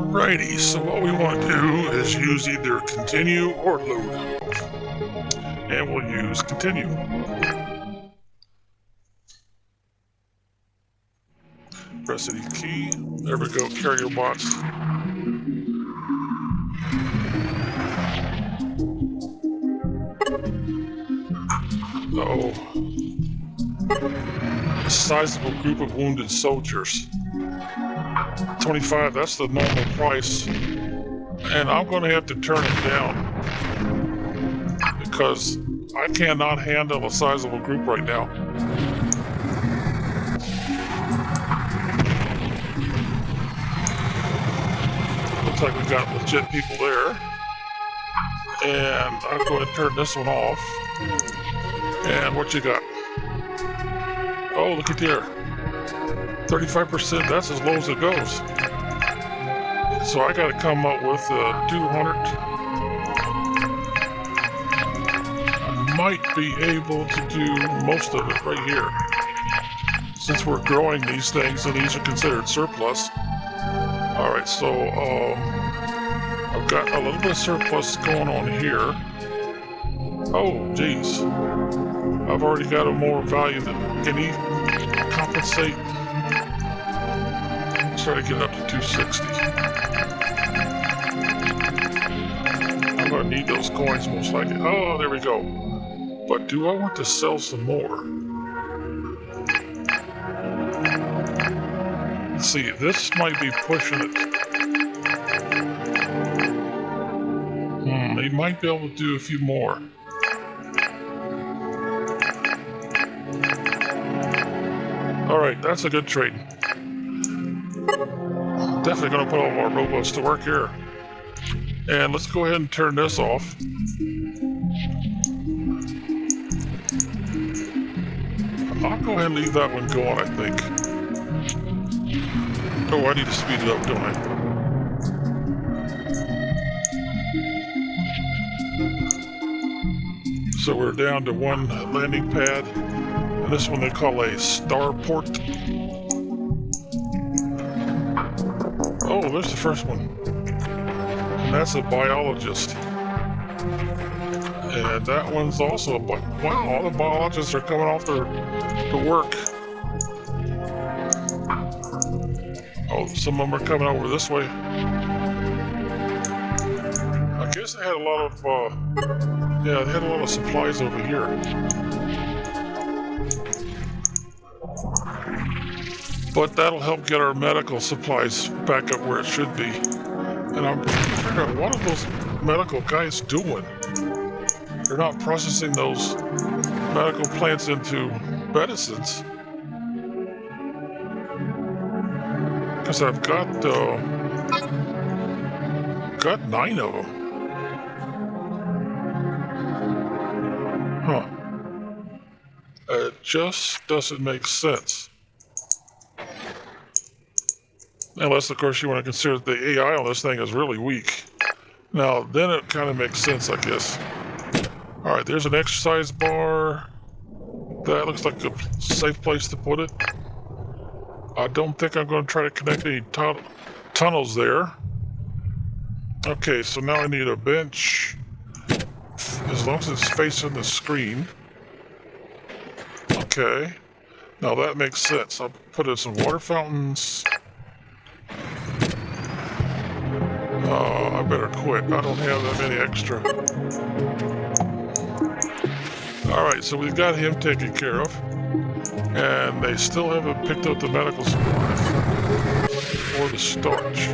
Alrighty, so what we want to do is use either continue or load. And we'll use continue. Press any key. There we go, carrier bots. Uh-oh. A sizable group of wounded soldiers. 25, that's the normal price. And I'm going to have to turn it down because I cannot handle a sizable group right now. Looks like we got legit people there. And I'm going to turn this one off. And what you got? Oh, look at there. 35%, that's as low as it goes. So I gotta come up with 200. I might be able to do most of it right here. Since we're growing these things and these are considered surplus. Alright, so I've got a little bit of surplus going on here. Oh, geez. I've already got a more value than, can he compensate? Try to get it up to 260. I'm gonna need those coins most likely. Oh, there we go. But do I want to sell some more? Let's see, this might be pushing it. They might be able to do a few more. Alright, that's a good trade. Definitely going to put all of our robots to work here. And let's go ahead and turn this off. I'll go ahead and leave that one going, I think. Oh, I need to speed it up, don't I? So we're down to one landing pad. And this one they call a starport. Oh, there's the first one. And that's a biologist. And that one's also a wow, all the biologists are coming off to work. Oh, some of them are coming over this way. I guess they had a lot of, they had a lot of supplies over here. But that'll help get our medical supplies back up where it should be. And I'm trying to figure out what are those medical guys doing? They're not processing those medical plants into medicines. Because I've got 9 of them. Huh. It just doesn't make sense. Unless, of course, you want to consider that the AI on this thing is really weak. Now, then it kind of makes sense, I guess. Alright, there's an exercise bar. That looks like a safe place to put it. I don't think I'm going to try to connect any tunnels there. Okay, so now I need a bench. As long as it's facing the screen. Okay. Now that makes sense. I'll put in some water fountains. I better quit. I don't have that many extra. Alright, so we've got him taken care of. And they still haven't picked up the medical supplies. Or the starch.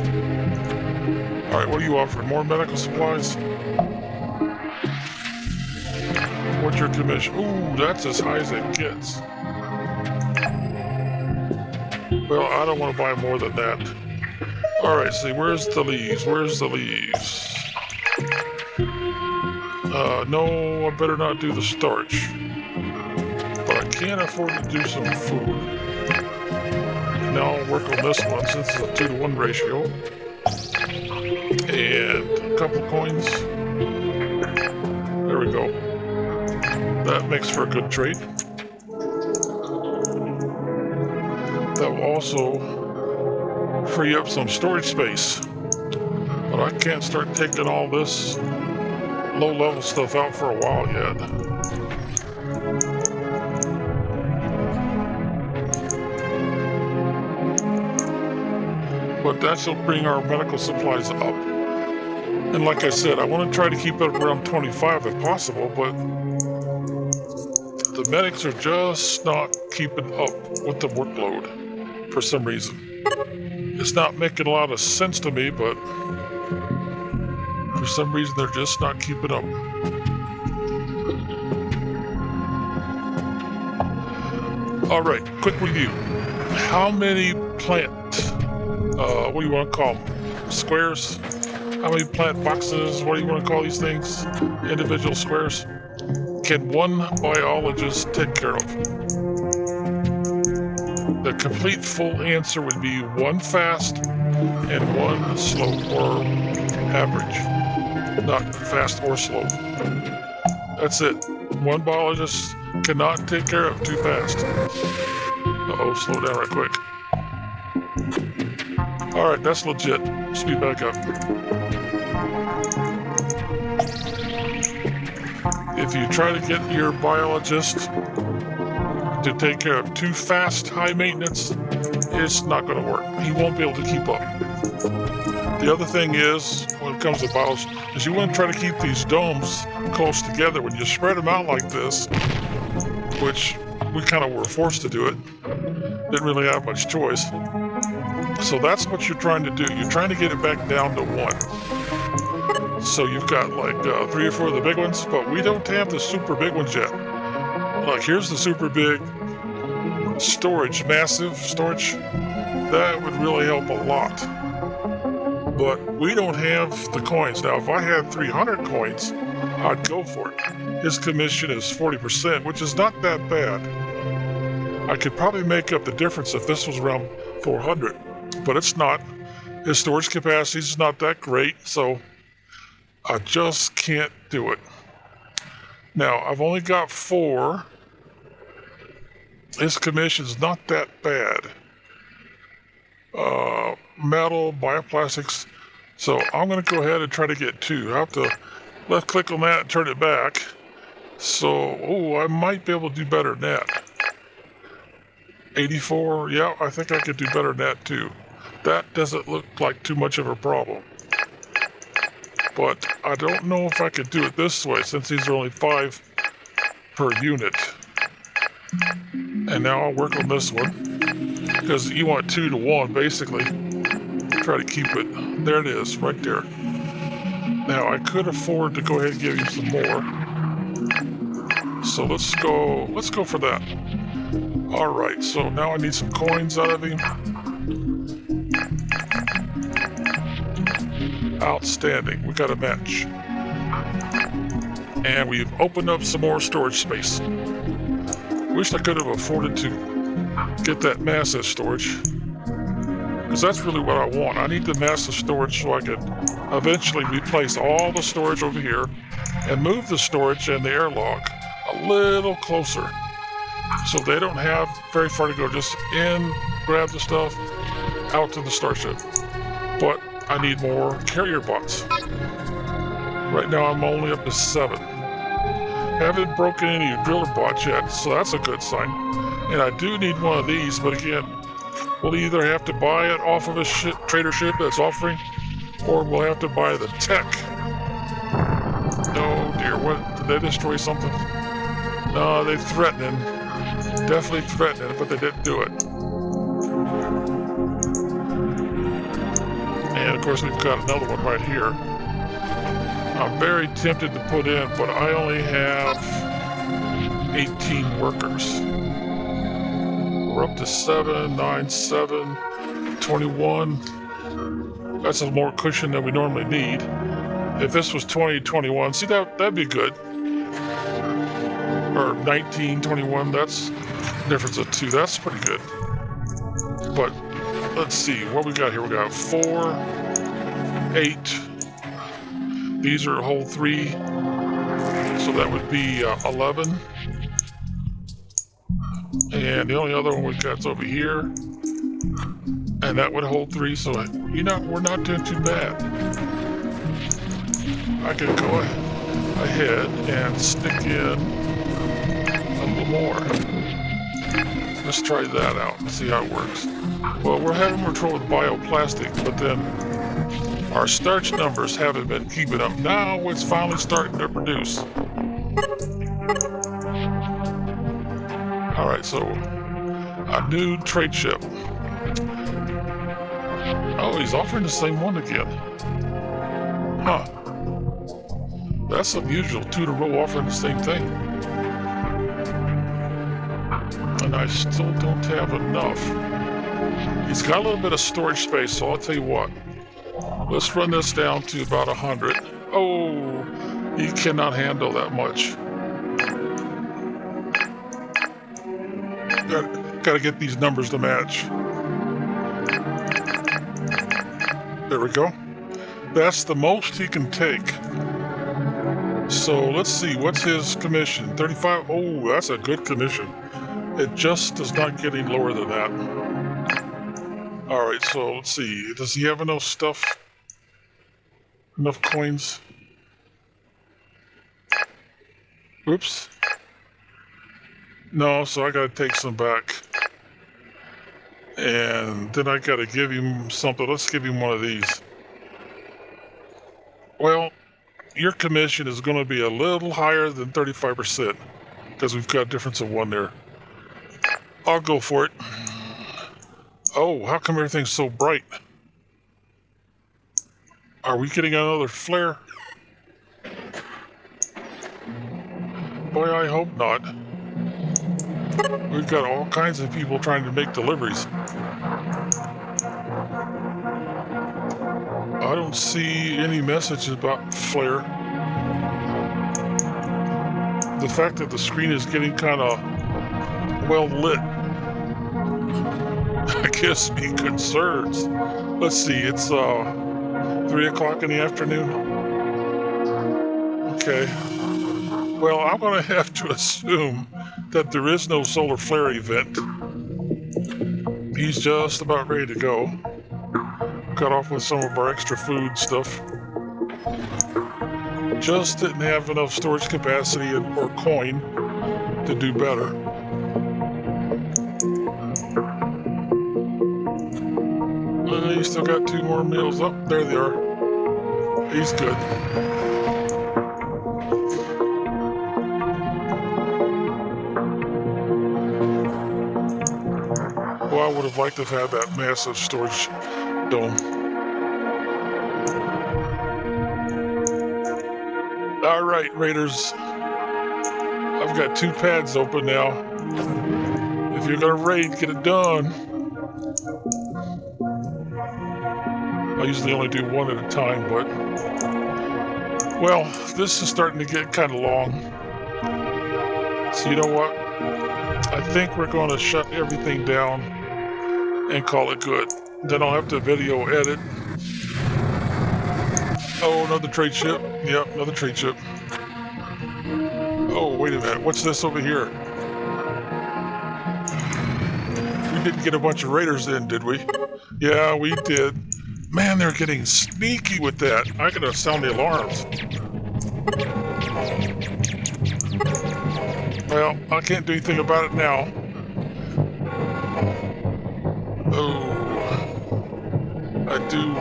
Alright, what are you offering? More medical supplies? What's your commission? Ooh, that's as high as it gets. Well, I don't want to buy more than that. Alright, see, where's the leaves? Where's the leaves? No, I better not do the starch. But I can't afford to do some food. Now I'll work on this one since it's a 2-to-1 ratio. And a couple coins. There we go. That makes for a good trade. That will also free up some storage space But I can't start taking all this low-level stuff out for a while yet. But that shall bring our medical supplies up. And like I said, I want to try to keep it around 25 if possible, but the medics are just not keeping up with the workload for some reason. It's not making a lot of sense to me, but for some reason they're just not keeping up. All right, quick review. How many plant, what do you want to call them? Squares? How many plant boxes? What do you want to call these things? Individual squares? Can one biologist take care of? The complete full answer would be one fast and one slow or average. Not fast or slow. That's it. One biologist cannot take care of too fast. Uh-oh, slow down right quick. Alright, that's legit. Speed back up. If you try to get your biologist to take care of too fast, high maintenance, it's not going to work. He won't be able to keep up. The other thing is, when it comes to biology, is you want to try to keep these domes close together. When you spread them out like this, which we kind of were forced to do it, didn't really have much choice. So that's what you're trying to do. You're trying to get it back down to one. So you've got like 3 or 4 of the big ones, but we don't have the super big ones yet. Like here's the super big storage, massive storage. That would really help a lot. But we don't have the coins. Now, if I had 300 coins, I'd go for it. His commission is 40%, which is not that bad. I could probably make up the difference if this was around 400, but it's not. His storage capacity is not that great, so I just can't do it. Now, I've only got 4. His commission's not that bad. Metal, bioplastics. So I'm going to go ahead and try to get 2. I have to left click on that and turn it back. So, I might be able to do better than that. 84, yeah, I think I could do better than that too. That doesn't look like too much of a problem. But I don't know if I could do it this way since these are only 5 per unit. And now I'll work on this one. Because you want 2 to 1 basically. Try to keep it. There it is, right there. Now I could afford to go ahead and give you some more. So let's go for that. Alright, so now I need some coins out of him. Outstanding, we got a match. And we've opened up some more storage space. Wish I could have afforded to get that massive storage. Because that's really what I want. I need the massive storage so I can eventually replace all the storage over here and move the storage and the airlock a little closer. So they don't have very far to go. Just in, grab the stuff, out to the starship. But I need more carrier bots. Right now I'm only up to 7. Haven't broken any driller bots yet, so that's a good sign. And I do need one of these, but again, we'll either have to buy it off of a trader ship that's offering, or we'll have to buy the tech. No, dear, what? Did they destroy something? No, they threatening. Definitely threatening, but they didn't do it. And of course, we've got another one right here. I'm very tempted to put in, but I only have 18 workers. We're up to 7, 9, 7, 21. That's a more cushion than we normally need. If this was 20, 21, see that'd be good. Or 19, 21, that's a difference of 2. That's pretty good. But let's see, what we got here? We got 4, 8. These are a whole 3. So that would be 11. And the only other one we've got is over here. And that would hold 3, so we're not doing too bad. I could go ahead and stick in a little more. Let's try that out and see how it works. Well, we're having control with bioplastic, but then our starch numbers haven't been keeping up. Now it's finally starting to produce. All right, so a new trade ship. Oh, he's offering the same one again. Huh. That's unusual, 2 in a row offering the same thing. And I still don't have enough. He's got a little bit of storage space, so I'll tell you what. Let's run this down to about 100. Oh, he cannot handle that much. Got to get these numbers to match. There we go. That's the most he can take. So let's see, what's his commission? 35? Oh, that's a good commission. It just is not getting lower than that. All right, so let's see. Does he have enough stuff? Enough coins? Oops. No, so I gotta take some back. And then I gotta give him something. Let's give him one of these. Well, your commission is gonna be a little higher than 35% because we've got a difference of 1 there. I'll go for it. Oh, how come everything's so bright? Are we getting another flare? Boy, I hope not. We've got all kinds of people trying to make deliveries. I don't see any messages about flare. The fact that the screen is getting kind of well lit gives me concerns. Let's see, it's 3 o'clock in the afternoon. Okay. Well, I'm going to have to assume that there is no solar flare event. He's just about ready to go. Got off with some of our extra food stuff. Just didn't have enough storage capacity or coin to do better. He's still got 2 more meals up. There they are. He's good. Well, I would have liked to have had that massive storage dome. All right, Raiders. I've got 2 pads open now. If you're gonna raid, get it done. I usually only do 1 at a time, but well, this is starting to get kind of long. So you know what? I think we're going to shut everything down and call it good. Then I'll have to video edit. Oh, another trade ship. Yep, another trade ship. Oh, wait a minute. What's this over here? We didn't get a bunch of raiders in, did we? Yeah, we did. Man, they're getting sneaky with that. I gotta sound the alarms. Well, I can't do anything about it now. Oh, I do.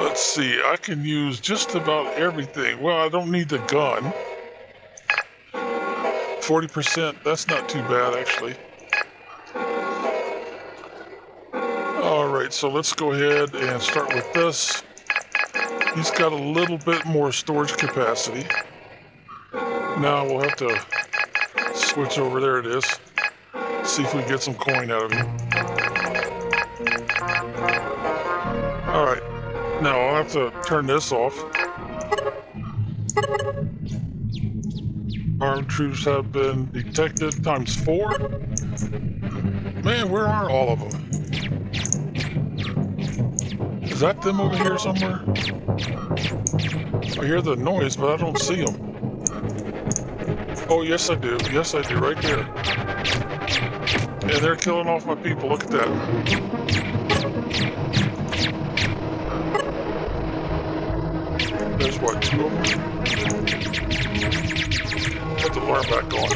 Let's see, I can use just about everything. Well, I don't need the gun. 40%, that's not too bad, actually. All right, so let's go ahead and start with this. He's got a little bit more storage capacity. Now we'll have to switch over. There it is. See if we can get some coin out of him. All right, now I'll have to turn this off. Armed troops have been detected ×4. Man, where are all of them? Is that them over here somewhere? I hear the noise, but I don't see them. Oh, yes I do. Yes I do, right there. And they're killing off my people. Look at that. There's what, 2 of them? Put the alarm back on.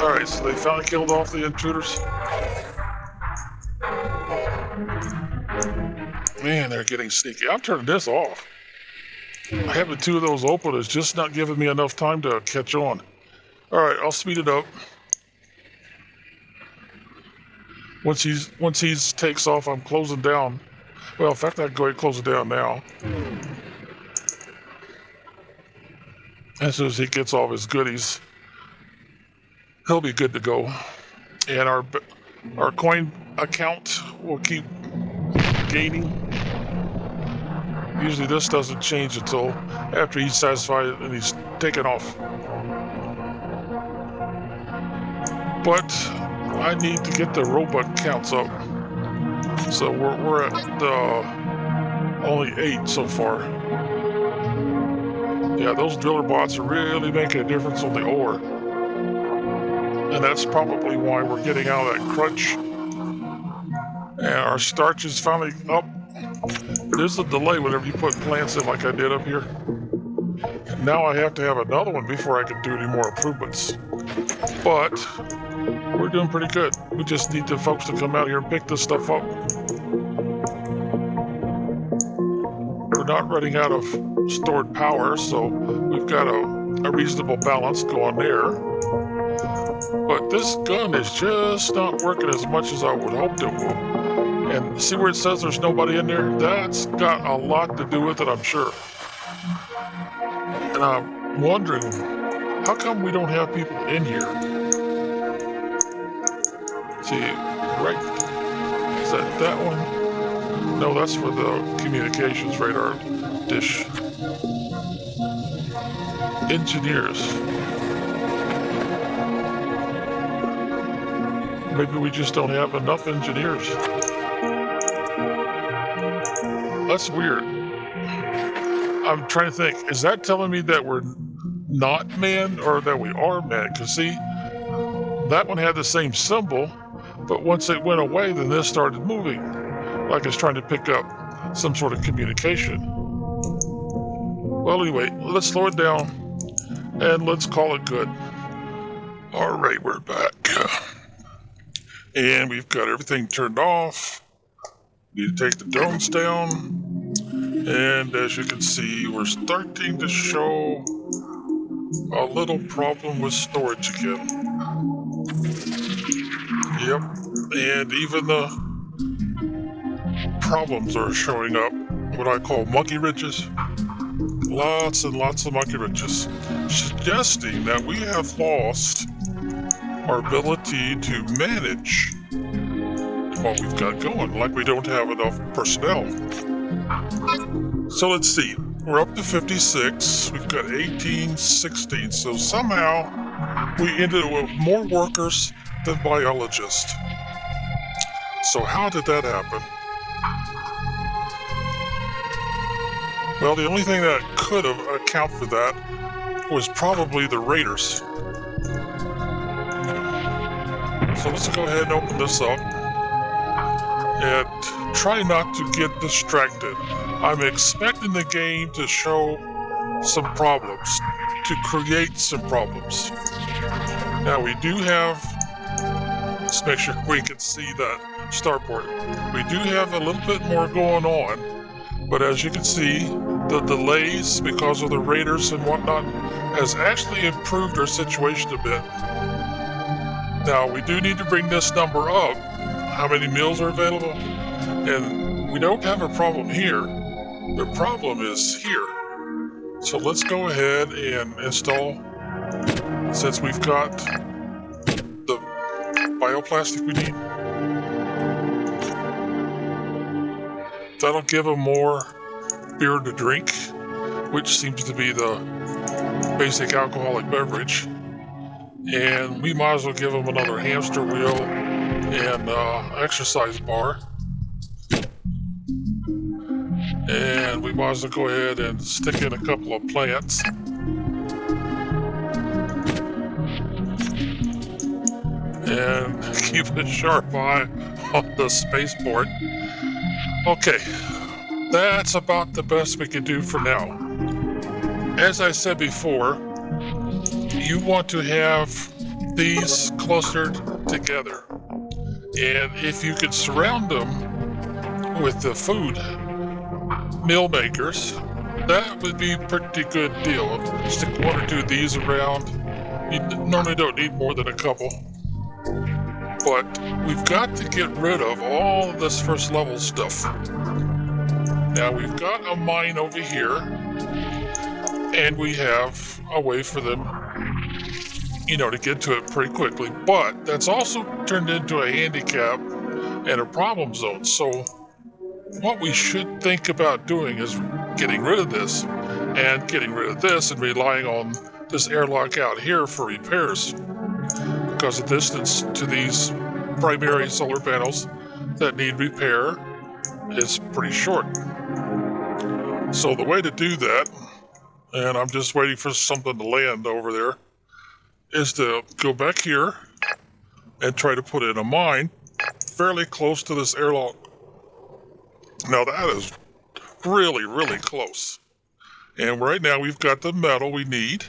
Alright, so they finally killed off the intruders. Man, they're getting sneaky. I'm turning this off. Having 2 of those open is just not giving me enough time to catch on. Alright, I'll speed it up. Once he's takes off, I'm closing down. Well, in fact, I can go ahead and close it down now. As soon as he gets all his goodies, he'll be good to go. And our coin account will keep gaining. Usually this doesn't change until after he's satisfied and he's taken off. But I need to get the robot counts up. So we're at only 8 so far. Yeah, those driller bots are really making a difference on the ore. And that's probably why we're getting out of that crunch. And our starch is finally up. There's a delay whenever you put plants in like I did up here. Now I have to have another one before I can do any more improvements. But we're doing pretty good. We just need the folks to come out here and pick this stuff up. We're not running out of stored power, so we've got a reasonable balance going there. But this gun is just not working as much as I would hope it will. And see where it says there's nobody in there? That's got a lot to do with it, I'm sure. And I'm wondering, how come we don't have people in here? See, right? Is that one? No, that's for the communications radar dish. Engineers. Maybe we just don't have enough engineers. That's weird. I'm trying to think, is that telling me that we're not manned or that we are manned? Because see, that one had the same symbol, but once it went away, then this started moving, like it's trying to pick up some sort of communication. Well, anyway, let's slow it down and let's call it good. All right, we're back. And we've got everything turned off. Need to take the drones down. And as you can see, we're starting to show a little problem with storage again. Yep, and even the problems are showing up, what I call monkey wrenches. Lots and lots of monkey wrenches, suggesting that we have lost our ability to manage what we've got going, like we don't have enough personnel. So let's see, we're up to 56, we've got 18, 16, so somehow we ended up with more workers than biologists. So how did that happen? Well, the only thing that could have accounted for that was probably the raiders. So let's go ahead and open this up and try not to get distracted. I'm expecting the game to show some problems, to create some problems. Now we do have, let's make sure we can see that starport. We do have a little bit more going on, but as you can see, the delays because of the raiders and whatnot has actually improved our situation a bit. Now we do need to bring this number up, how many meals are available, and we don't have a problem here. The problem is here. So let's go ahead and install, since we've got the bioplastic we need. That'll give them more beer to drink, which seems to be the basic alcoholic beverage. And we might as well give them another hamster wheel and exercise bar. And we might as well go ahead and stick in a couple of plants. And keep a sharp eye on the spaceport. Okay, that's about the best we can do for now. As I said before, you want to have these clustered together. And if you could surround them with the food meal makers, that would be a pretty good deal. Stick one or two of these around. You normally don't need more than a couple. But we've got to get rid of all of this first level stuff. Now we've got a mine over here, and we have a way for them, to get to it pretty quickly. But that's also turned into a handicap and a problem zone. So what we should think about doing is getting rid of this and getting rid of this and relying on this airlock out here for repairs, because the distance to these primary solar panels that need repair is pretty short. So the way to do that, and I'm just waiting for something to land over there, is to go back here and try to put in a mine fairly close to this airlock. Now that is really, really close. And right now we've got the metal we need.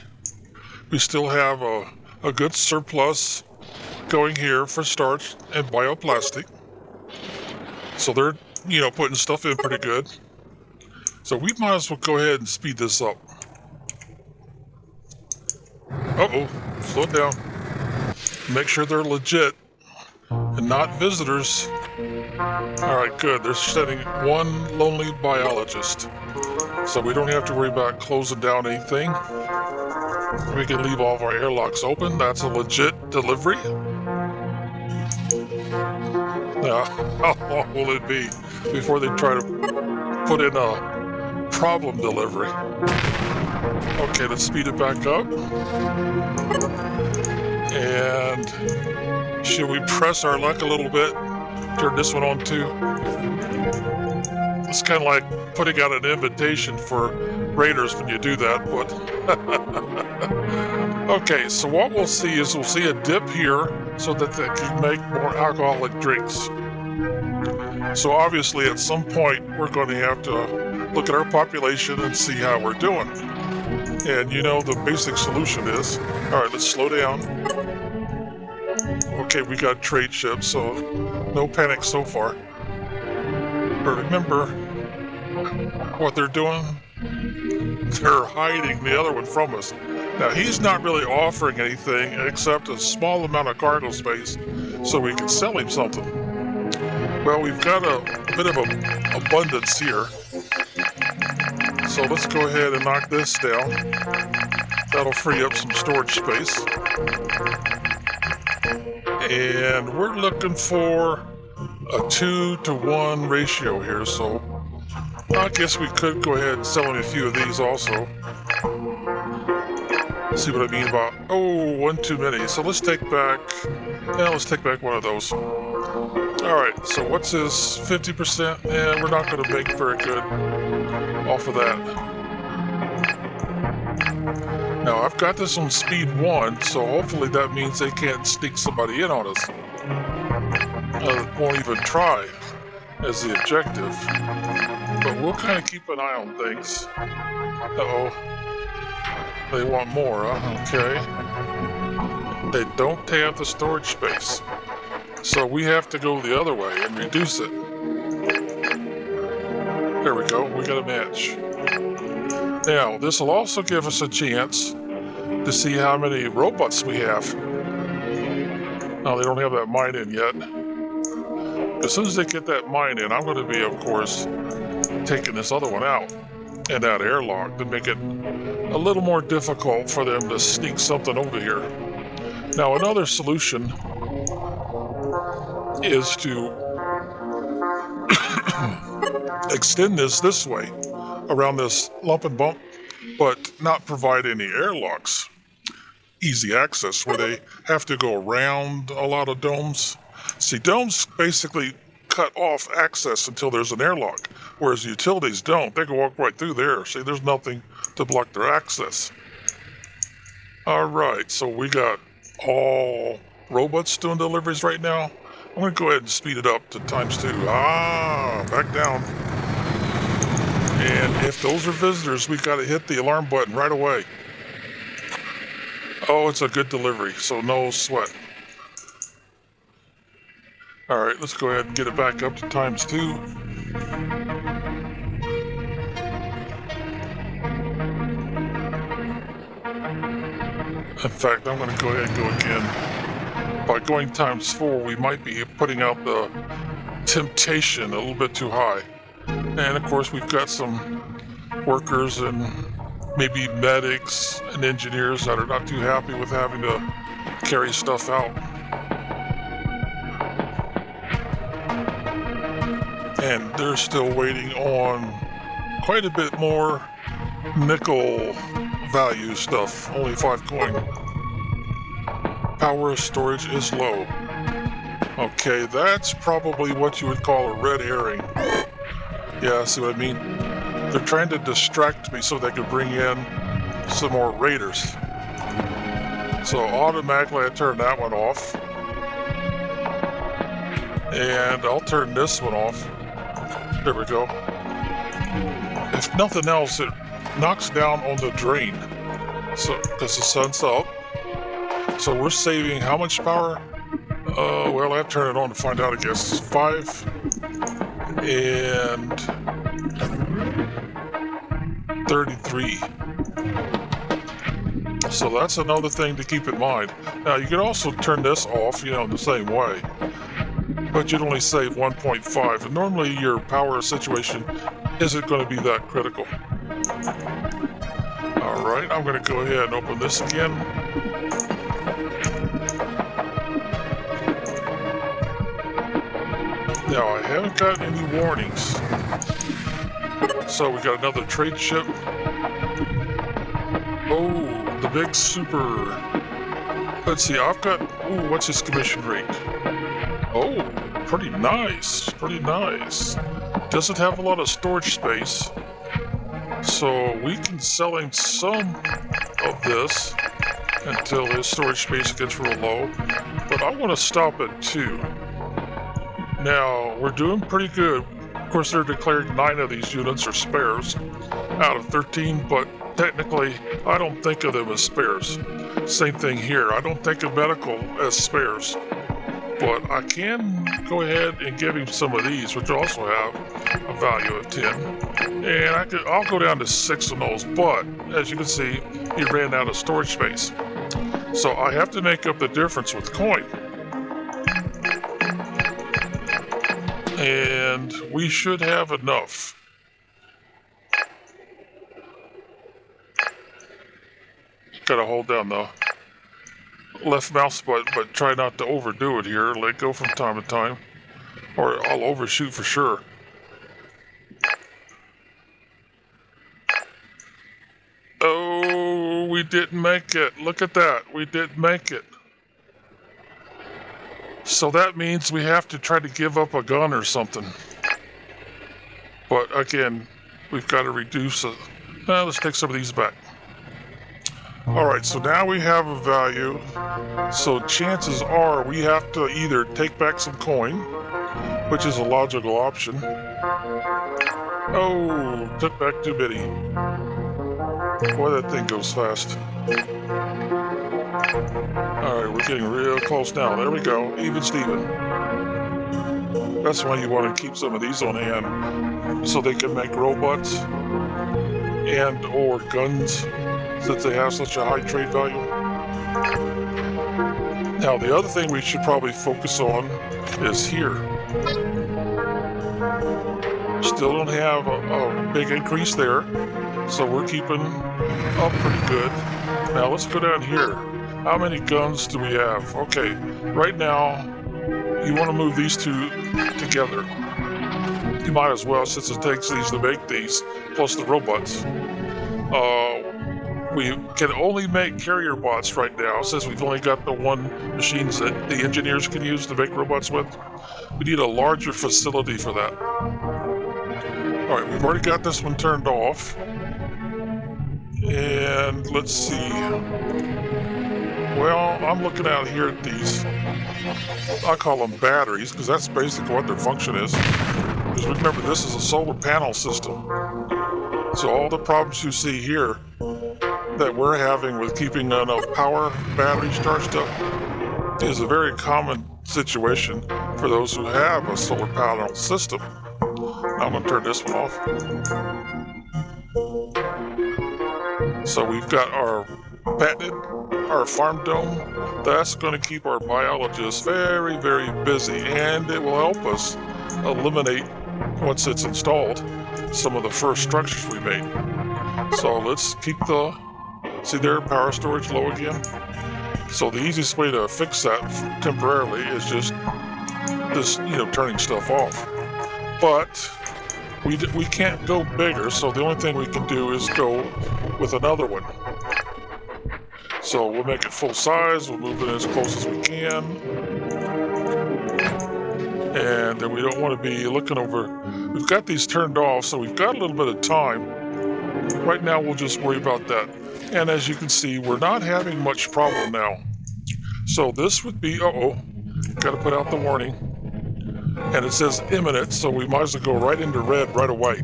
We still have a good surplus going here for starch and bioplastic. So they're, putting stuff in pretty good. So we might as well go ahead and speed this up. Uh-oh, slow it down. Make sure they're legit and not visitors. All right, good. They're sending one lonely biologist. So we don't have to worry about closing down anything. We can leave all of our airlocks open. That's a legit delivery. Now, how long will it be before they try to put in a problem delivery? Okay, let's speed it back up. And should we press our luck a little bit? Turn this one on too. It's kind of like putting out an invitation for raiders when you do that, but okay, so what we'll see is we'll see a dip here so that they can make more alcoholic drinks. So obviously at some point we're going to have to look at our population and see how we're doing. And the basic solution is, all right, let's slow down. Okay, we got trade ships, so no panic so far. But remember what they're doing? They're hiding the other one from us. Now, he's not really offering anything except a small amount of cargo space so we can sell him something. Well, we've got a bit of abundance here. So let's go ahead and knock this down. That'll free up some storage space. And we're looking for a 2-to-1 ratio here, so I guess we could go ahead and sell him a few of these also. See what I mean about, one too many. So let's take back one of those. All right, so what's his 50%? And we're not going to make very good off of that. Now, I've got this on speed 1, so hopefully that means they can't sneak somebody in on us. Won't even try as the objective. But we'll kind of keep an eye on things. Uh-oh. They want more, huh? Okay. They don't have the storage space. So we have to go the other way and reduce it. There we go, we got a match. Now, this will also give us a chance to see how many robots we have. Now, they don't have that mine in yet. As soon as they get that mine in, I'm going to be, of course, taking this other one out and that airlock to make it a little more difficult for them to sneak something over here. Now, another solution is to extend this way around this lump and bump, but not provide any airlocks. Easy access where they have to go around a lot of domes. See, domes basically cut off access until there's an airlock, whereas utilities don't. They can walk right through there. See, there's nothing to block their access. All right, so we got all robots doing deliveries right now. I'm going to go ahead and speed it up to ×2. Back down. And if those are visitors, we've got to hit the alarm button right away. Oh, it's a good delivery, so no sweat. All right, let's go ahead and get it back up to ×2. In fact, I'm going to go ahead and go again. By going ×4, we might be putting out the temptation a little bit too high. And of course, we've got some workers and maybe medics and engineers that are not too happy with having to carry stuff out. And they're still waiting on quite a bit more nickel value stuff, only 5 coin. Power storage is low. Okay, that's probably what you would call a red herring. Yeah, see what I mean? They're trying to distract me so they could bring in some more raiders. So automatically I turn that one off. And I'll turn this one off. There we go. If nothing else, it knocks down on the drain. So, because the sun's up. So we're saving how much power? Well, I have to turn it on to find out, I guess. 5 and 33. So that's another thing to keep in mind. Now, you can also turn this off, in the same way. But you'd only save 1.5. And normally your power situation isn't going to be that critical. All right, I'm going to go ahead and open this again. Now, I haven't gotten any warnings. So we got another trade ship. Oh, the big super. Let's see, I've got, what's his commission rate? Oh, pretty nice, pretty nice. Doesn't have a lot of storage space. So we can sell him some of this until his storage space gets real low. But I want to stop at 2. Now, we're doing pretty good. Of course, they're declaring 9 of these units are spares out of 13, but technically, I don't think of them as spares. Same thing here. I don't think of medical as spares. But I can go ahead and give him some of these, which also have a value of 10. And I'll go down to 6 of those, but as you can see, he ran out of storage space. So I have to make up the difference with coin. And we should have enough. Gotta hold down the left mouse button, but try not to overdo it here. Let go from time to time, or I'll overshoot for sure. Oh, we didn't make it. Look at that. We didn't make it. So that means we have to try to give up a gun or something. But again, we've got to reduce it. Let's take some of these back. Alright, so now we have a value. So chances are we have to either take back some coin, which is a logical option. Oh, took back too many. Boy, that thing goes fast. Alright, we're getting real close now. There we go. Even Steven. That's why you want to keep some of these on hand, so they can make robots and or guns, since they have such a high trade value. Now, the other thing we should probably focus on is here. Still don't have a big increase there, so we're keeping up pretty good. Now, let's go down here. How many guns do we have? Okay, right now, you want to move these two together. You might as well, since it takes these to make these, plus the robots. We can only make carrier bots right now, since we've only got the one machines that the engineers can use to make robots with. We need a larger facility for that. Alright, we've already got this one turned off. And let's see. Well, I'm looking out here at these. I call them batteries, because that's basically what their function is. Because remember, this is a solar panel system. So all the problems you see here that we're having with keeping enough power, batteries charged up, is a very common situation for those who have a solar panel system. I'm going to turn this one off. So we've got our patented, our farm dome. That's going to keep our biologists very, very busy, and it will help us eliminate, once it's installed, some of the first structures we made. So let's keep the, see there, power storage low again. So the easiest way to fix that temporarily is just this, turning stuff off. But we can't go bigger, so the only thing we can do is go with another one. So we'll make it full size, we'll move it as close as we can. And then we don't want to be looking over. We've got these turned off, so we've got a little bit of time. Right now we'll just worry about that. And as you can see, we're not having much problem now. So this would be, got to put out the warning. And it says imminent, so we might as well go right into red right away.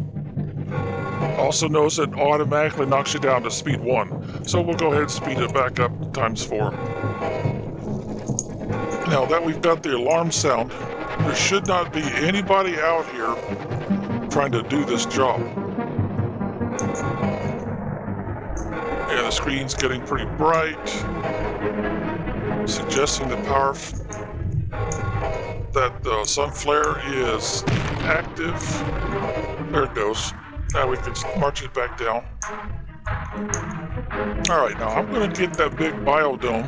Also notice it automatically knocks you down to speed 1. So we'll go ahead and speed it back up ×4. Now that we've got the alarm sound, there should not be anybody out here trying to do this job. Yeah, the screen's getting pretty bright, suggesting the power that the sun flare is active. There it goes. Now we can march it back down. Alright, now I'm going to get that big biodome,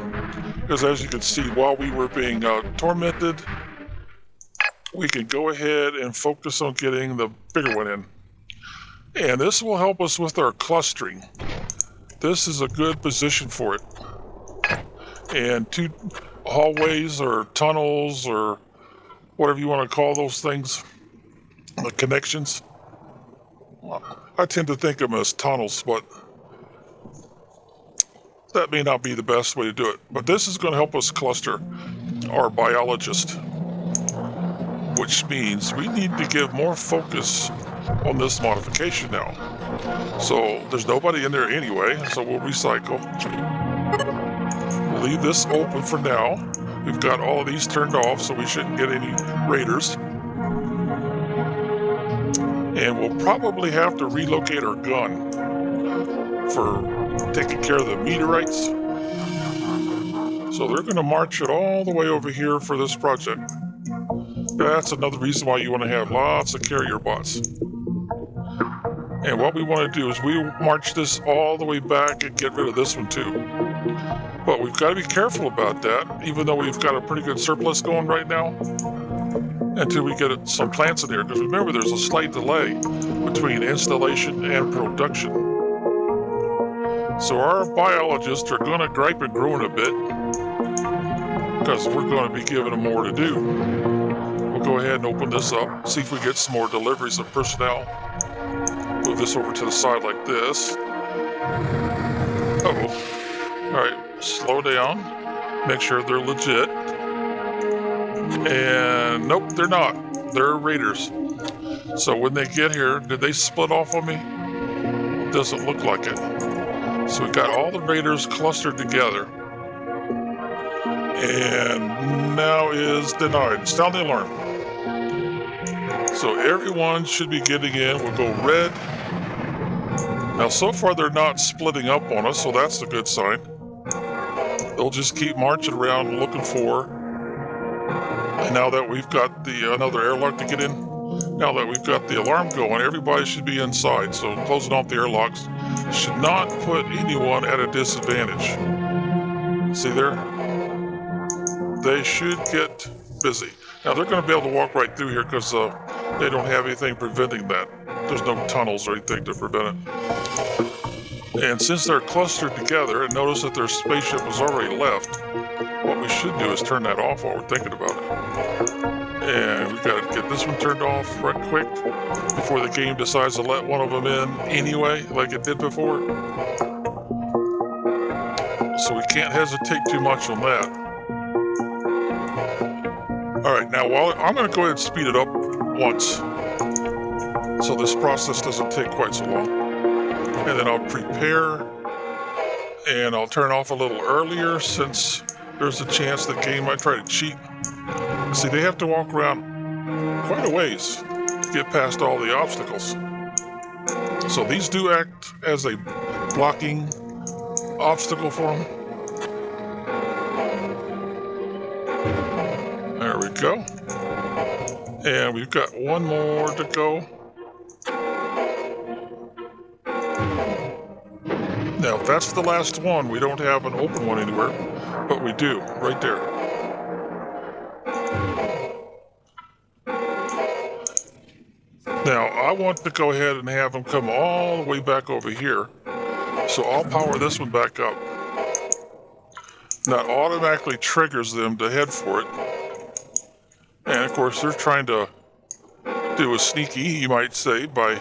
because as you can see, while we were being tormented, we can go ahead and focus on getting the bigger one in. And this will help us with our clustering. This is a good position for it. And 2 hallways or tunnels or whatever you want to call those things, the connections. I tend to think of them as tunnels, but that may not be the best way to do it. But this is going to help us cluster our biologist, which means we need to give more focus on this modification now. So there's nobody in there anyway, so we'll recycle. We'll leave this open for now. We've got all of these turned off, so we shouldn't get any raiders. And we'll probably have to relocate our gun for taking care of the meteorites. So they're going to march it all the way over here for this project. That's another reason why you want to have lots of carrier bots. And what we want to do is we march this all the way back and get rid of this one too. But we've got to be careful about that, even though we've got a pretty good surplus going right now, until we get some plants in here. Because remember, there's a slight delay between installation and production. So our biologists are going to gripe and groan a bit, because we're going to be giving them more to do. We'll go ahead and open this up, see if we get some more deliveries of personnel. Move this over to the side like this. Uh-oh. All right, slow down. Make sure they're legit. And nope, they're not. They're raiders. So when they get here, did they split off on me? Doesn't look like it. So we've got all the raiders clustered together. And now is denied. Sound the alarm. So everyone should be getting in. We'll go red. Now so far they're not splitting up on us, so that's a good sign. They'll just keep marching around looking for. And now that we've got another airlock to get in, now that we've got the alarm going, everybody should be inside. So closing off the airlocks should not put anyone at a disadvantage. See there? They should get busy. Now they're going to be able to walk right through here because they don't have anything preventing that. There's no tunnels or anything to prevent it. And since they're clustered together, and notice that their spaceship was already left, what we should do is turn that off while we're thinking about it. And we've got to get this one turned off right quick before the game decides to let one of them in anyway, like it did before. So we can't hesitate too much on that. Alright, now I'm going to go ahead and speed it up once, so this process doesn't take quite so long. And then I'll prepare, and I'll turn off a little earlier since there's a chance the game might try to cheat. See, they have to walk around quite a ways to get past all the obstacles. So these do act as a blocking obstacle for them. There we go. And we've got one more to go. Now, if that's the last one, we don't have an open one anywhere, but we do, right there. Now, I want to go ahead and have them come all the way back over here, so I'll power this one back up. That automatically triggers them to head for it. And of course, they're trying to do a sneaky, you might say, by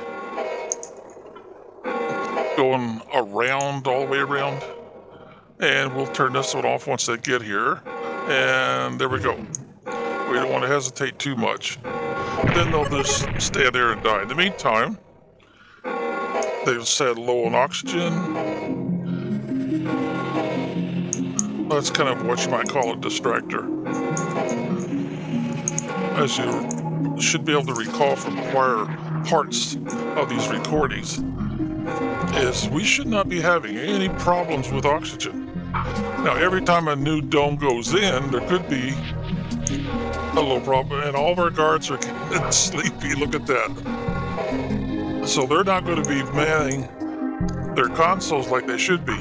going around, all the way around. And we'll turn this one off once they get here. And there we go. We don't want to hesitate too much. Then they'll just stay there and die. In the meantime, they've said low on oxygen. That's kind of what you might call a distractor. As you should be able to recall from prior parts of these recordings, is we should not be having any problems with oxygen. Now, every time a new dome goes in, there could be a little problem, and all of our guards are getting sleepy. Look at that. So they're not going to be manning their consoles like they should be.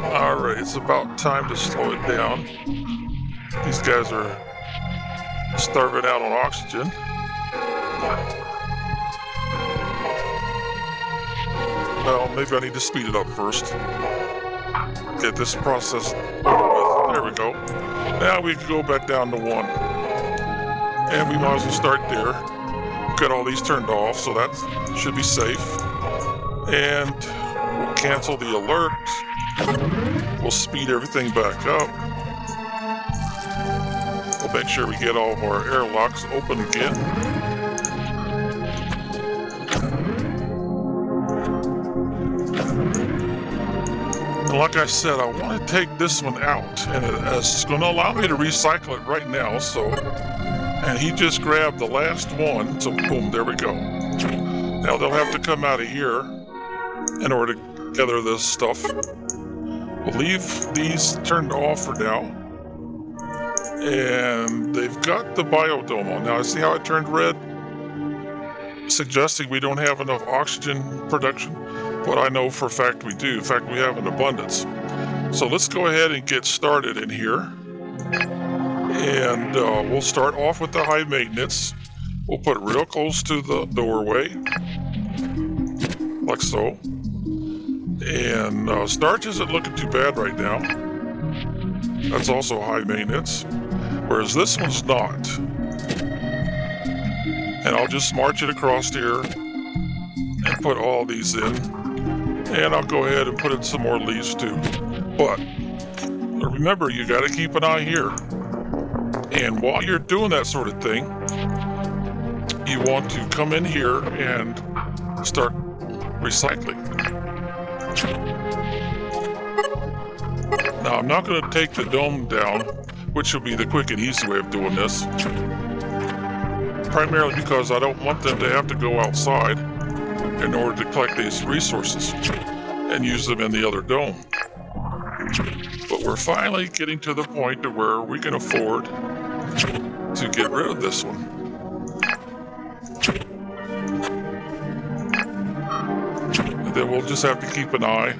Alright, it's about time to slow it down. These guys are starving out on oxygen. Well, maybe I need to speed it up first. Get this process over with. There we go. Now we can go back down to 1. And we might as well start there. Got all these turned off, so that should be safe. And we'll cancel the alert. We'll speed everything back up. We'll make sure we get all of our airlocks open again. And like I said, I want to take this one out, and it's going to allow me to recycle it right now. So, and he just grabbed the last one, so boom, there we go. Now they'll have to come out of here in order to gather this stuff. We'll leave these turned off for now. And they've got the biodome on. Now, see how it turned red? Suggesting we don't have enough oxygen production. But I know for a fact we do. In fact, we have an abundance. So let's go ahead and get started in here. And we'll start off with the high maintenance. We'll put it real close to the doorway. Like so. And starch isn't looking too bad right now. That's also high maintenance. Whereas this one's not. And I'll just march it across here and put all these in. And I'll go ahead and put in some more leaves too. But remember, you got to keep an eye here. And while you're doing that sort of thing, you want to come in here and start recycling. Now, I'm not going to take the dome down, which will be the quick and easy way of doing this. Primarily because I don't want them to have to go outside in order to collect these resources and use them in the other dome. But we're finally getting to the point to where we can afford to get rid of this one. And then we'll just have to keep an eye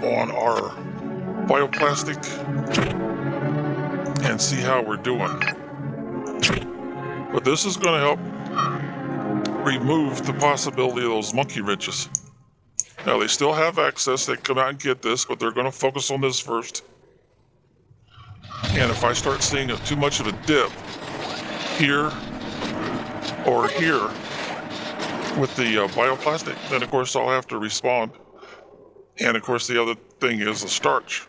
on our bioplastic and see how we're doing. But this is going to help remove the possibility of those monkey wrenches. Now, they still have access. They come out and get this, but they're going to focus on this first. And if I start seeing too much of a dip here or here with the bioplastic, then of course I'll have to respond. And of course the other thing is the starch.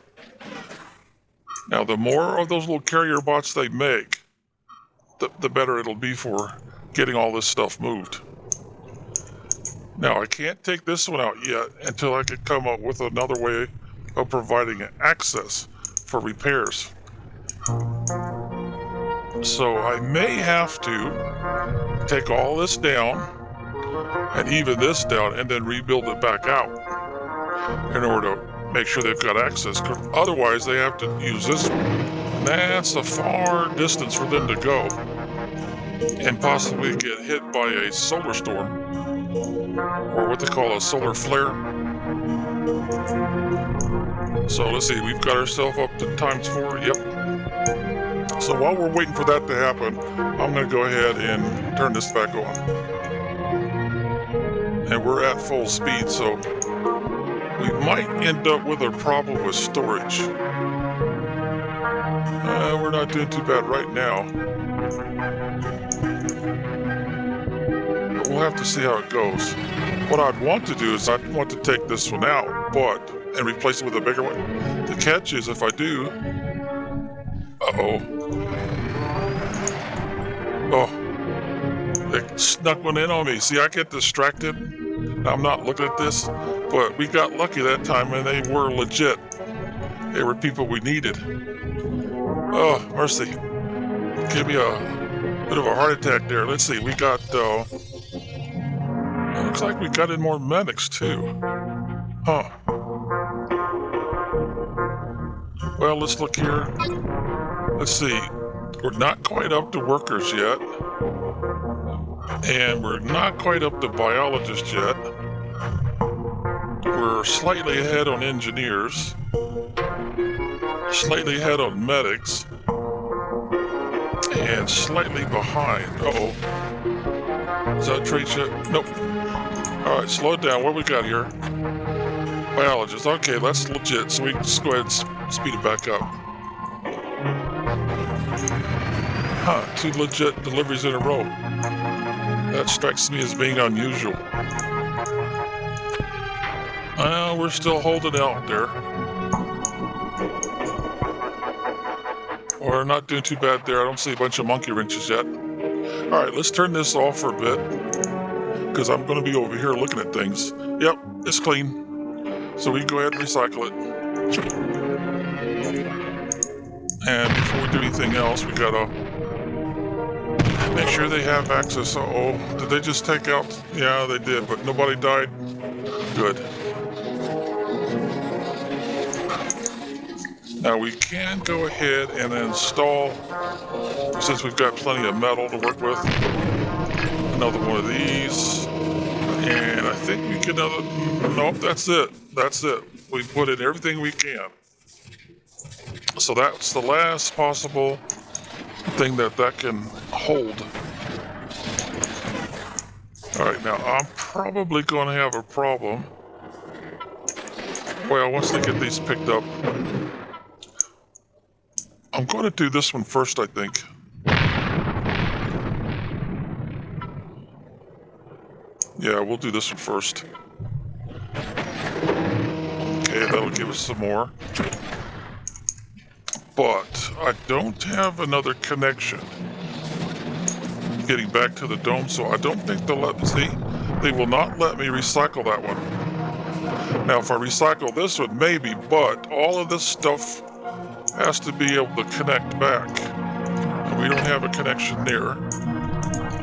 Now, the more of those little carrier bots they make, the better it'll be for getting all this stuff moved. Now, I can't take this one out yet until I can come up with another way of providing access for repairs. So I may have to take all this down and even this down and then rebuild it back out in order to make sure they've got access. Otherwise, they have to use this one. And that's a far distance for them to go and possibly get hit by a solar storm or what they call a solar flare. So let's see, we've got ourselves up to ×4. Yep. So while we're waiting for that to happen, I'm going to go ahead and turn this back on. And we're at full speed, so we might end up with a problem with storage. We're not doing too bad right now. But we'll have to see how it goes. What I'd want to do is I'd want to take this one out, and replace it with a bigger one. The catch is if I do... Uh-oh. Oh. They snuck one in on me. See, I get distracted. I'm not looking at this, but we got lucky that time and they were legit. They were people we needed. Oh, mercy. Give me a bit of a heart attack there. Let's see, we got... it looks like we got in more medics too. Huh. Well, let's look here. Let's see. We're not quite up to workers yet. And we're not quite up to biologists yet. We're slightly ahead on engineers. Slightly ahead on medics. And slightly behind. Uh-oh. Is that a trait check? Nope. Alright, slow it down. What we got here? Biologists. Okay, that's legit. So we can just go ahead and speed it back up. Huh, 2 legit deliveries in a row. That strikes me as being unusual. We're still holding out there. We're not doing too bad there. I don't see a bunch of monkey wrenches yet. Alright, let's turn this off for a bit, because I'm going to be over here looking at things. Yep, it's clean. So we can go ahead and recycle it. And before we do anything else, we gotta make sure they have access. Uh-oh, did they just take out? Yeah, they did, but nobody died. Good. Now we can go ahead and install, since we've got plenty of metal to work with, another one of these. And I think we can, nope, that's it. That's it. We put in everything we can. So that's the last possible thing that can hold. Alright, now I'm probably going to have a problem. Well, once they get these picked up, I'm going to do this one first, I think. Yeah, we'll do this one first. Okay, that'll give us some more. But I don't have another connection getting back to the dome, so I don't think they'll let me see. They will not let me recycle that one. Now, if I recycle this one, maybe, but all of this stuff has to be able to connect back. And we don't have a connection there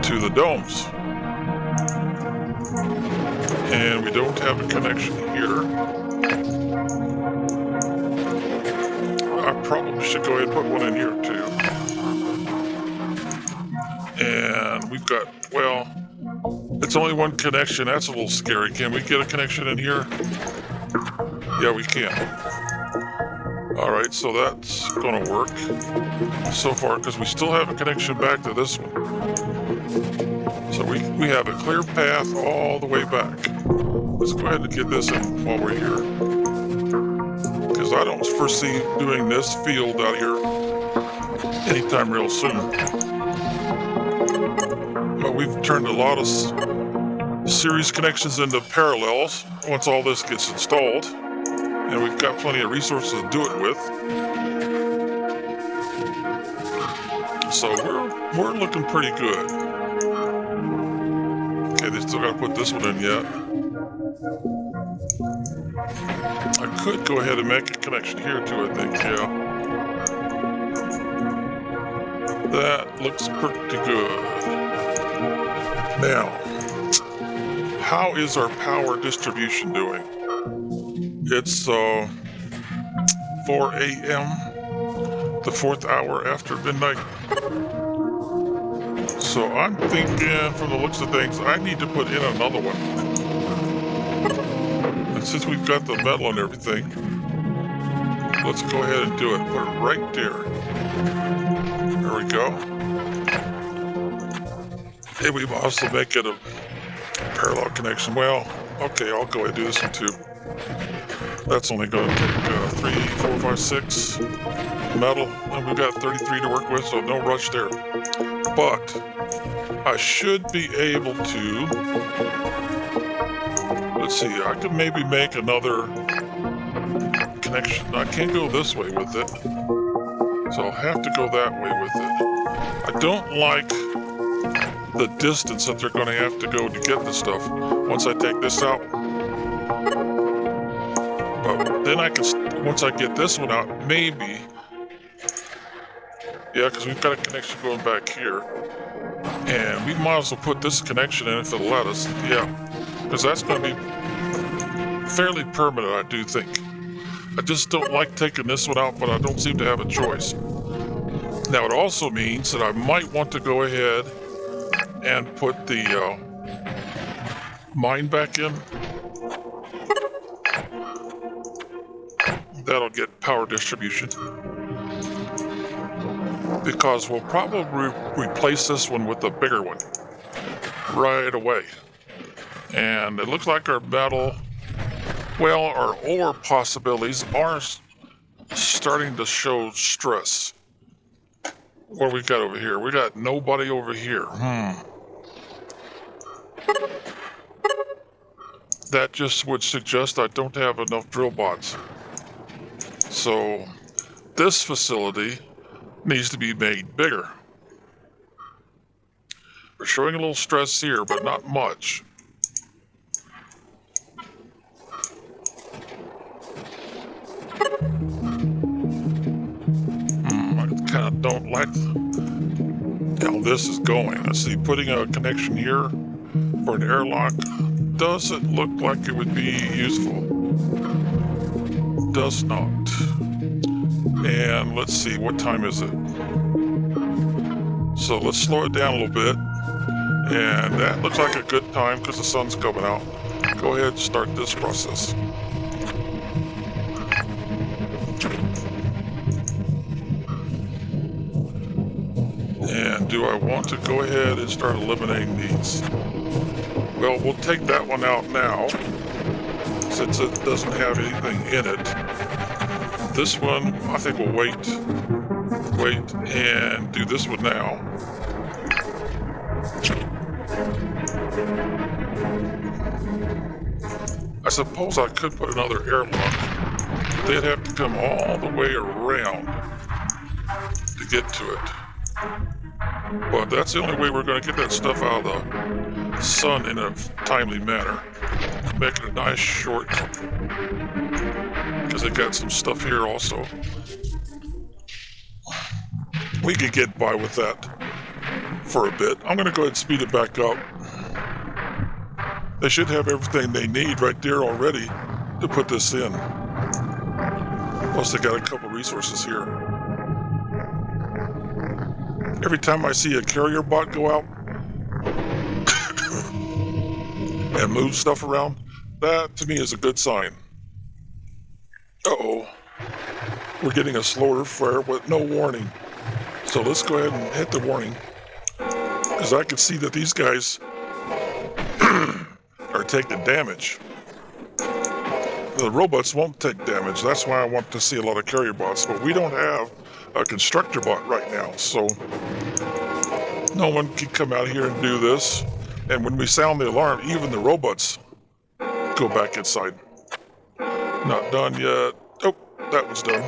to the domes. And we don't have a connection here. I probably should go ahead and put one in here too. And we've got, well, it's only one connection. That's a little scary. Can we get a connection in here? Yeah, we can. Alright, so that's going to work so far because we still have a connection back to this one. So we have a clear path all the way back. Let's go ahead and get this in while we're here. Because I don't foresee doing this field out here anytime real soon. But we've turned a lot of series connections into parallels once all this gets installed. And we've got plenty of resources to do it with. So we're looking pretty good. Okay, they still gotta put this one in yet. I could go ahead and make a connection here too, I think, yeah. That looks pretty good. Now, how is our power distribution doing? It's 4 a.m., the 4th hour after midnight. So I'm thinking, from the looks of things, I need to put in another one. And since we've got the metal and everything, let's go ahead and do it. Put it right there. There we go. Hey, we also make it a parallel connection. Well, okay, I'll go ahead and do this one too. That's only going to take 3, 4, 5, 6 metal, and we've got 33 to work with, so no rush there. But I should be able to, let's see, I could maybe make another connection. I can't go this way with it, so I'll have to go that way with it. I don't like the distance that they're going to have to go to get the stuff once I take this out. But then I can, once I get this one out, maybe, yeah, because we've got a connection going back here. And we might as well put this connection in if it'll let us. Yeah, because that's going to be fairly permanent, I do think. I just don't like taking this one out, but I don't seem to have a choice. Now, it also means that I might want to go ahead and put the mine back in. That'll get power distribution. Because we'll probably replace this one with a bigger one right away. And it looks like our metal, well, our ore possibilities are starting to show stress. What do we got over here? We got nobody over here. That just would suggest I don't have enough drill bots. So this facility needs to be made bigger. We're showing a little stress here, but not much. I kind of don't like how this is going. Let's see, putting a connection here for an airlock doesn't look like it would be useful. Does not. And let's see, what time is it? So let's slow it down a little bit. And that looks like a good time because the sun's coming out. Go ahead and start this process. And do I want to go ahead and start eliminating these? Well, we'll take that one out now, since it doesn't have anything in it. This one, I think we'll wait, and do this one now. I suppose I could put another airlock. They'd have to come all the way around to get to it. But that's the only way we're going to get that stuff out of the sun in a timely manner. Make it a nice short, because they got some stuff here also. We could get by with that for a bit. I'm going to go ahead and speed it back up. They should have everything they need right there already to put this in. Plus they got a couple resources here. Every time I see a carrier bot go out and move stuff around, that to me is a good sign. Uh-oh. We're getting a slower flare with no warning. So let's go ahead and hit the warning. Because I can see that these guys are taking damage. The robots won't take damage. That's why I want to see a lot of carrier bots. But we don't have a constructor bot right now. So no one can come out here and do this. And when we sound the alarm, even the robots go back inside. Not done yet. Oh, that was done.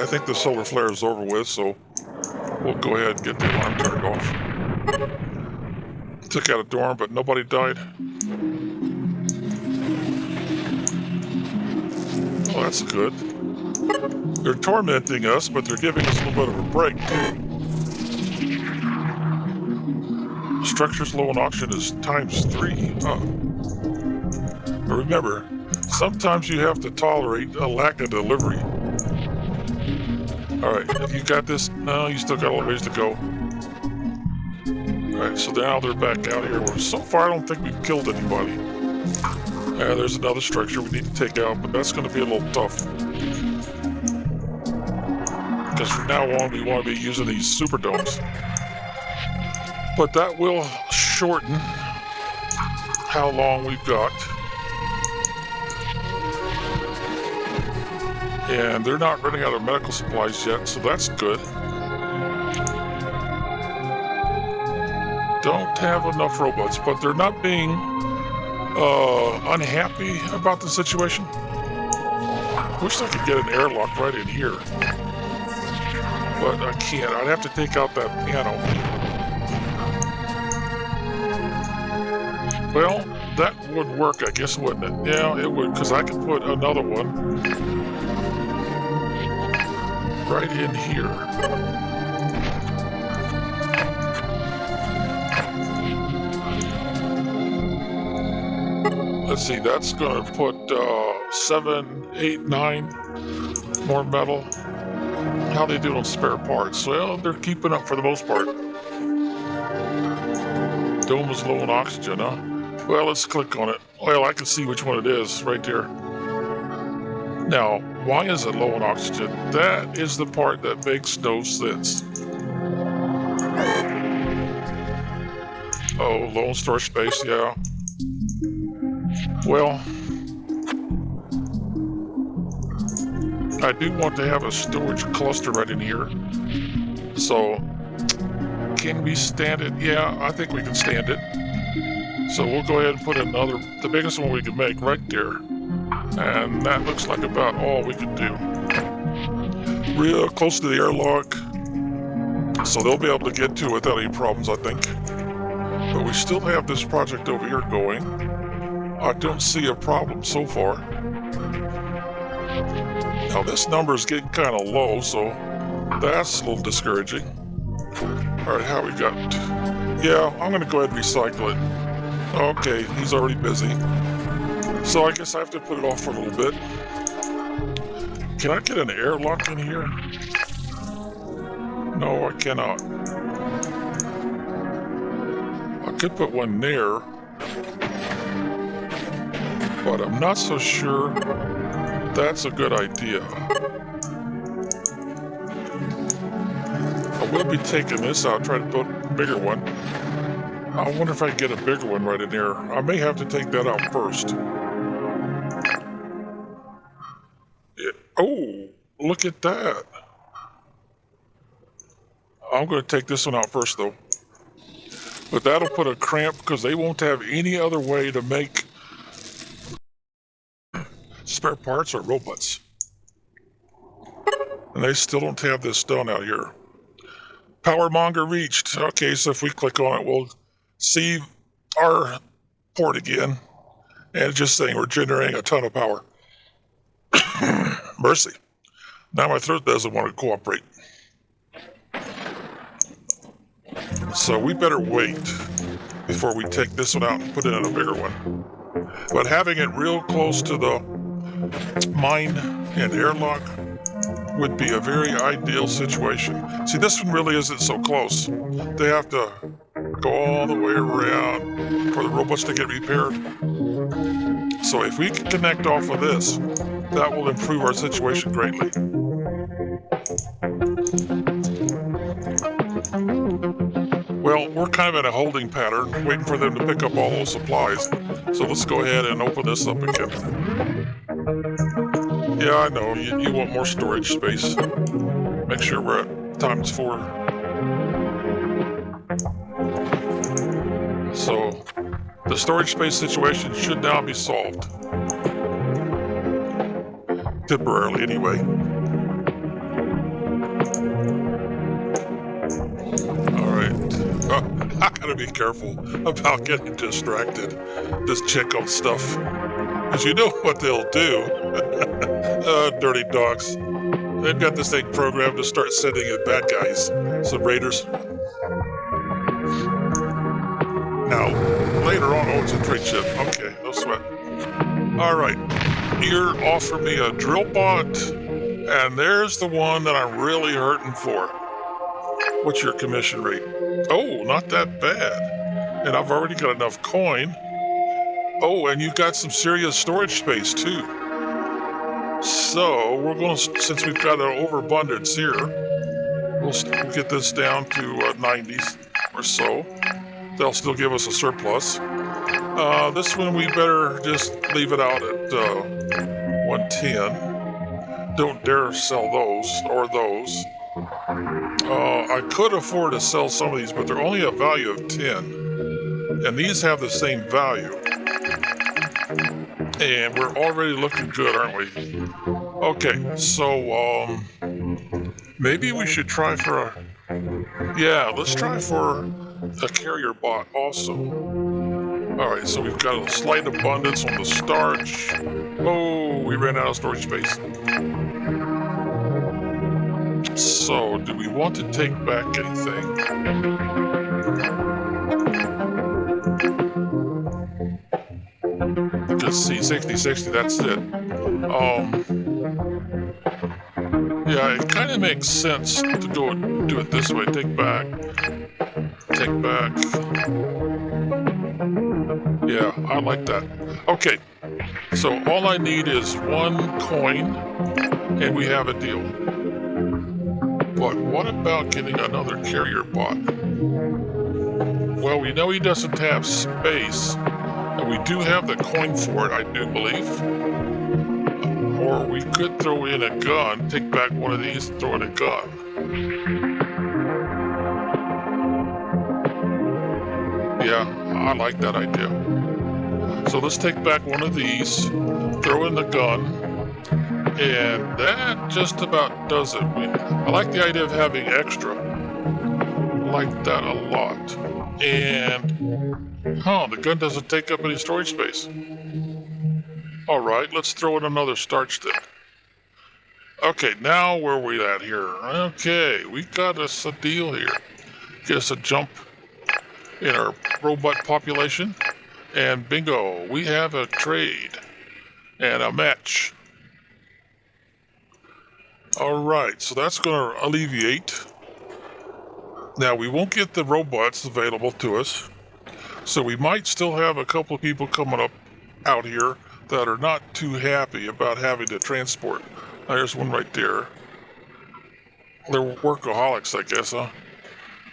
I think the solar flare is over with, so we'll go ahead and get the alarm turned off. Took out a dorm, but nobody died. Oh, that's good. They're tormenting us, but they're giving us a little bit of a break, too. Structure's low on oxygen is ×3. But remember, sometimes you have to tolerate a lack of delivery. Alright, you got this? No, you still got a little ways to go. Alright, so now they're back out here. So far, I don't think we've killed anybody. Yeah, there's another structure we need to take out, but that's going to be a little tough. Because from now on, we want to be using these super domes. But that will shorten how long we've got. And they're not running out of medical supplies yet, so that's good. Don't have enough robots, but they're not being unhappy about the situation. Wish I could get an airlock right in here. But I can't. I'd have to take out that piano. Well, that would work, I guess, wouldn't it? Yeah, it would, because I could put another one right in here. Let's see, that's going to put 7, 8, 9 more metal. How they do on spare parts? Well, they're keeping up for the most part. Dome is low on oxygen, huh? Well, let's click on it. Well, I can see which one it is right there. Now, why is it low on oxygen? That is the part that makes no sense. Oh, low on storage space, yeah. Well, I do want to have a storage cluster right in here. So, can we stand it? Yeah, I think we can stand it. So we'll go ahead and put another, the biggest one we can make right there. And that looks like about all we can do. Real close to the airlock. So they'll be able to get to it without any problems, I think. But we still have this project over here going. I don't see a problem so far. Now this number is getting kind of low, so that's a little discouraging. Alright, how we got? Yeah, I'm going to go ahead and recycle it. Okay, he's already busy. So I guess I have to put it off for a little bit. Can I get an airlock in here? No, I cannot. I could put one there, but I'm not so sure that's a good idea. I will be taking this out, try to build a bigger one. I wonder if I can get a bigger one right in there. I may have to take that out first. Oh, look at that. I'm going to take this one out first, though. But that'll put a cramp because they won't have any other way to make spare parts or robots. And they still don't have this done out here. Power monger reached. Okay, so if we click on it, we'll see our port again. And it's just saying we're generating a ton of power. Mercy. Now my throat doesn't want to cooperate. So we better wait before we take this one out and put it in a bigger one. But having it real close to the mine and airlock would be a very ideal situation. See, this one really isn't so close. They have to go all the way around for the robots to get repaired. So if we can connect off of this, that will improve our situation greatly. Well, we're kind of in a holding pattern, waiting for them to pick up all those supplies. So let's go ahead and open this up again. Yeah, I know, you want more storage space. Make sure we're at ×4. So, the storage space situation should now be solved. Temporarily, anyway. I gotta be careful about getting distracted. Just check on stuff. Because you know what they'll do. Dirty dogs. They've got this thing programmed to start sending in bad guys. Some raiders. Now, later on, oh, it's a trade ship. Okay, no sweat. Alright. You're offering me a drill bot, and there's the one that I'm really hurting for. What's your commission rate? Oh, not that bad. And I've already got enough coin. Oh, and you've got some serious storage space, too. So, we're going to, since we've got an overabundance here, we'll get this down to 90s or so. They'll still give us a surplus. This one we better just leave it out at 110. Don't dare sell those or those. I could afford to sell some of these, but they're only a value of 10. And these have the same value. And we're already looking good, aren't we? Okay, so maybe we should try for a... Yeah, let's try for a carrier bot also. Alright, so we've got a slight abundance on the starch. Oh, we ran out of storage space. So, do we want to take back anything? Just see, 60-60, that's it. Yeah, it kind of makes sense to go do it this way. Take back. Take back. Yeah, I like that. Okay, so all I need is one coin, and we have a deal. But what about getting another carrier bot? Well, we know he doesn't have space, and we do have the coin for it, I do believe. Or we could throw in a gun, take back one of these, and throw in a gun. Yeah, I like that idea. So let's take back one of these, throw in the gun, and that just about does it. I like the idea of having extra. I like that a lot. And, the gun doesn't take up any storage space. Alright, let's throw in another starch stick. Okay, now where are we at here? Okay, we got us a deal here. Get us a jump in our robot population. And bingo, we have a trade and a match. Alright, so that's going to alleviate. Now, we won't get the robots available to us. So we might still have a couple of people coming up out here that are not too happy about having to transport. Now, there's one right there. They're workaholics, I guess, huh?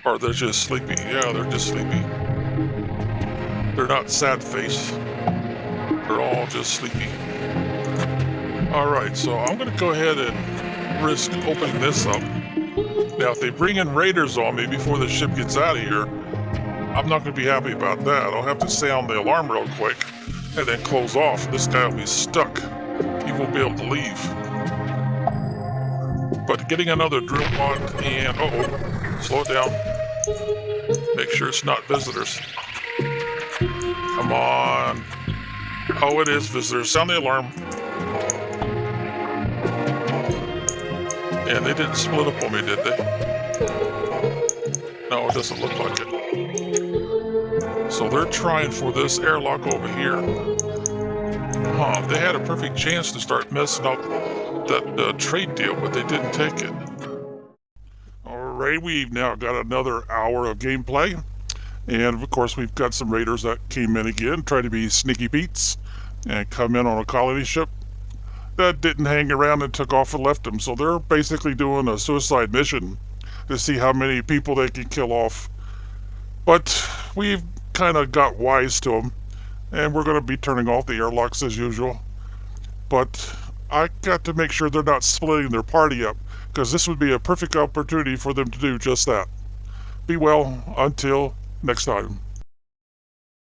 Or they're just sleepy. Yeah, they're just sleepy. They're not sad face. They're all just sleepy. Alright, so I'm going to go ahead and risk opening this up. Now, if they bring in raiders on me before the ship gets out of here, I'm not going to be happy about that. I'll have to sound the alarm real quick and then close off. This guy will be stuck. He won't be able to leave. But getting another drill bot and... Uh-oh. Slow it down. Make sure it's not visitors. Come on. Oh, it is visitors. Sound the alarm. And they didn't split up on me, did they? No, it doesn't look like it. So they're trying for this airlock over here. They had a perfect chance to start messing up that trade deal, but they didn't take it. Alright, we've now got another hour of gameplay. And of course, we've got some raiders that came in again, trying to be sneaky Pete's, and come in on a colony ship that didn't hang around and took off and left them. So they're basically doing a suicide mission to see how many people they can kill off. But we've kind of got wise to them, and we're going to be turning off the airlocks as usual. But I got to make sure they're not splitting their party up, because this would be a perfect opportunity for them to do just that. Be well until next time.